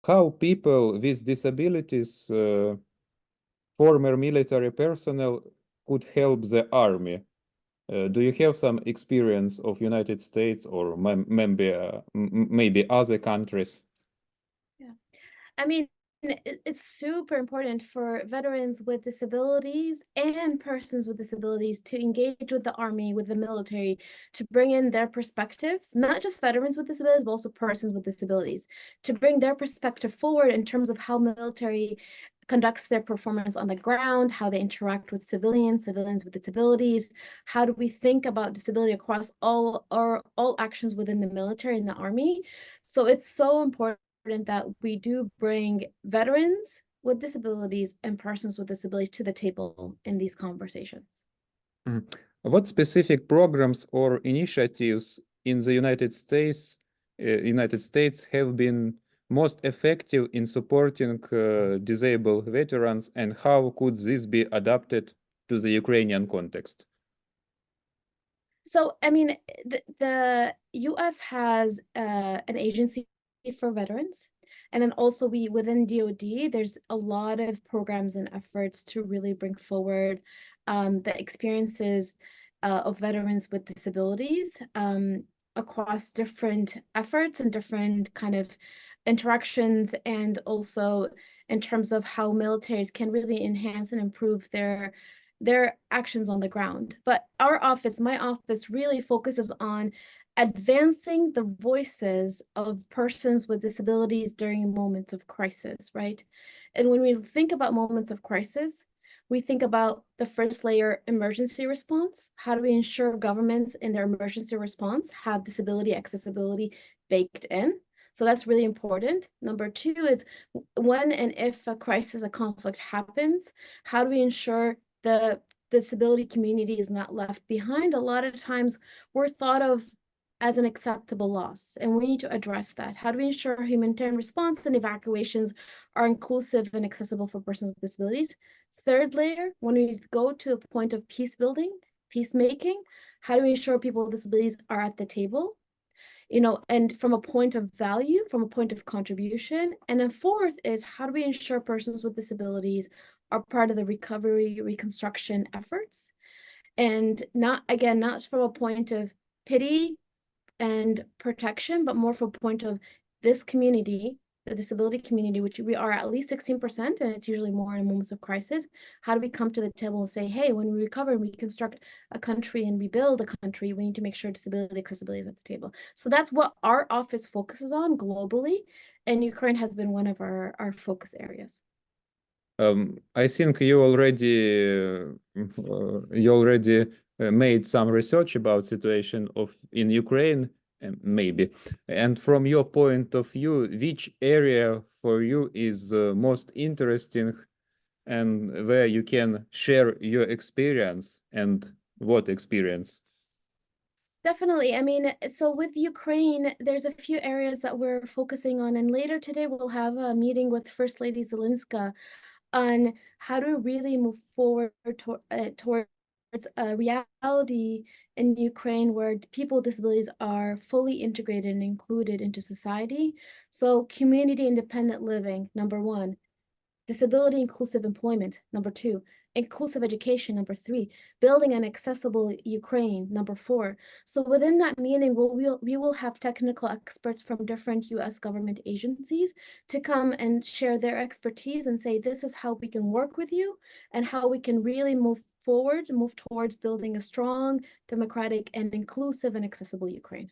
how people with disabilities, former military personnel, could help the army. Do you have some experience of United States or maybe other countries? Yeah. I mean, it's super important for veterans with disabilities and persons with disabilities to engage with the army, with the military, to bring in their perspectives, not just veterans with disabilities, but also persons with disabilities, to bring their perspective forward in terms of how military conducts their performance on the ground, how they interact with civilians with disabilities, how do we think about disability across all actions within the military and the army. So it's so important that we do bring veterans with disabilities and persons with disabilities to the table in these conversations. Mm. What specific programs or initiatives in the United States have been most effective in supporting disabled veterans, and how could this be adapted to the Ukrainian context? So, I mean, the US has an agency for veterans. And then also within DoD, there's a lot of programs and efforts to really bring forward the experiences of veterans with disabilities across different efforts and different kind of interactions, and also in terms of how militaries can really enhance and improve their actions on the ground. But our office, my office, really focuses on advancing the voices of persons with disabilities during moments of crisis, right? And when we think about moments of crisis, we think about the first layer, emergency response. How do we ensure governments in their emergency response have disability accessibility baked in? So that's really important. Number two is when and if a crisis, a conflict happens, how do we ensure the disability community is not left behind? A lot of times we're thought of as an acceptable loss, and we need to address that. How do we ensure humanitarian response and evacuations are inclusive and accessible for persons with disabilities? Third layer, when we go to a point of peace building, peacemaking, how do we ensure people with disabilities are at the table? And from a point of value, from a point of contribution. And then fourth is, how do we ensure persons with disabilities are part of the recovery, reconstruction efforts? And not from a point of pity and protection, but more from a point of this community, the disability community, which we are at least 16%, and it's usually more in moments of crisis. How do we come to the table and say, hey, when we recover and reconstruct a country and rebuild a country, we need to make sure disability accessibility is at the table. So that's what our office focuses on globally, and Ukraine has been one of our focus areas. I think you already made some research about situation in Ukraine, maybe. And from your point of view, which area for you is most interesting, and where you can share your experience, and what experience? Definitely. I mean, so with Ukraine, there's a few areas that we're focusing on, and later today we'll have a meeting with First Lady Zelenska on how to really move forward towards a reality in Ukraine where people with disabilities are fully integrated and included into society. So community independent living, number one. Disability inclusive employment, number two. Inclusive education, number three. Building an accessible Ukraine, number four. So within that meeting, we will have technical experts from different US government agencies to come and share their expertise and say, this is how we can work with you and how we can really move forward, move towards building a strong, democratic, and inclusive and accessible Ukraine.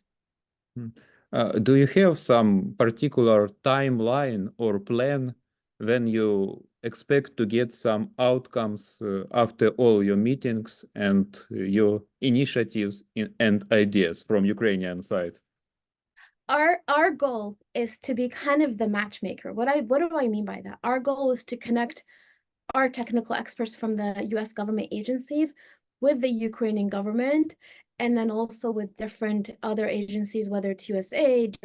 Do you have some particular timeline or plan when you expect to get some outcomes after all your meetings and your initiatives and ideas from Ukrainian side? Our goal is to be kind of the matchmaker. What do I mean by that? Our goal is to connect our technical experts from the US government agencies with the Ukrainian government, and then also with different other agencies, whether it's USAID,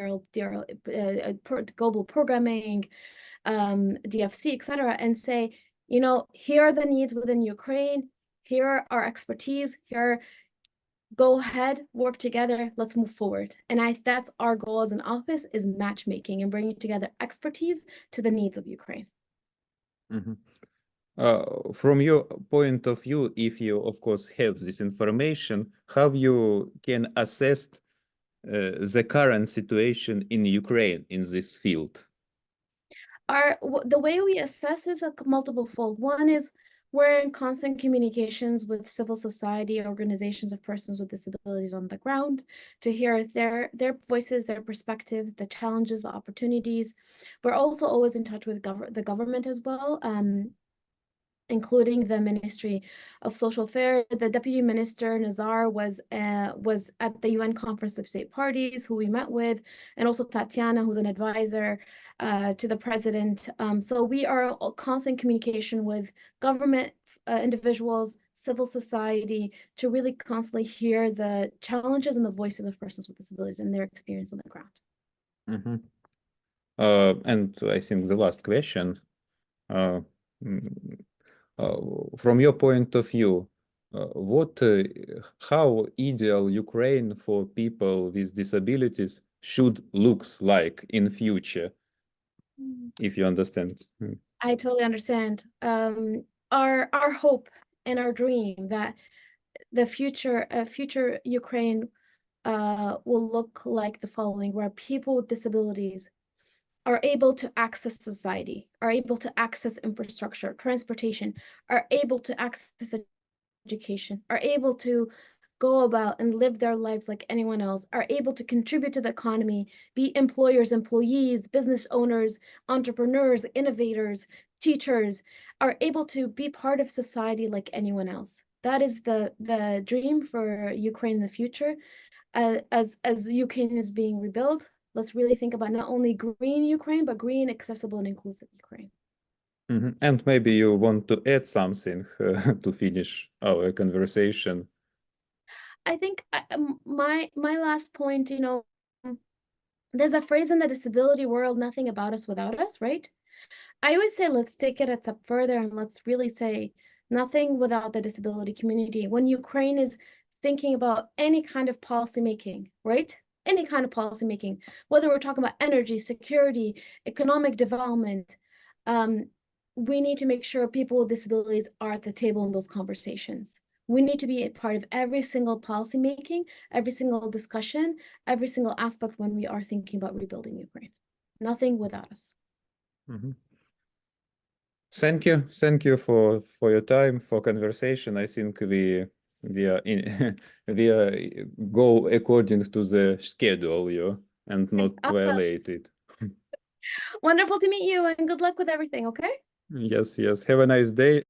global programming, DFC, etc., and say, here are the needs within Ukraine, here are our expertise, here go ahead, work together, let's move forward. And that's our goal as an office, is matchmaking and bringing together expertise to the needs of Ukraine. From your point of view, if you, of course, have this information, how you can assess the current situation in Ukraine in this field? The way we assess is a multiple fold. One is we're in constant communications with civil society organizations of persons with disabilities on the ground to hear their voices, their perspectives, the challenges, the opportunities. We're also always in touch with the government as well, including the Ministry of Social Affairs. The Deputy Minister Nazar was at the UN Conference of State Parties, who we met with, and also Tatiana, who's an advisor to the president. So we are in constant communication with government individuals, civil society, to really constantly hear the challenges and the voices of persons with disabilities and their experience on the ground. And I think the last question, from your point of view, how ideal Ukraine for people with disabilities should looks like in future, if you understand? I totally understand. Our hope and our dream that the future Ukraine will look like the following, where people with disabilities are able to access society, are able to access infrastructure, transportation, are able to access education, are able to go about and live their lives like anyone else, are able to contribute to the economy, be employers, employees, business owners, entrepreneurs, innovators, teachers, are able to be part of society like anyone else. That is the dream for Ukraine in the future. As Ukraine is being rebuilt, let's really think about not only green Ukraine, but green, accessible, and inclusive Ukraine. And maybe you want to add something to finish our conversation. I think my last point, there's a phrase in the disability world, nothing about us without us, right? I would say let's take it a step further and let's really say nothing without the disability community. When Ukraine is thinking about any kind of policy making, right? Any kind of policy making, whether we're talking about energy, security, economic development, we need to make sure people with disabilities are at the table in those conversations. We need to be a part of every single policy making, every single discussion, every single aspect when we are thinking about rebuilding Ukraine. Nothing without us. Thank you for your time, for conversation. I think we go according to the schedule, and not violate it. Wonderful to meet you, and good luck with everything, okay? Yes. Have a nice day.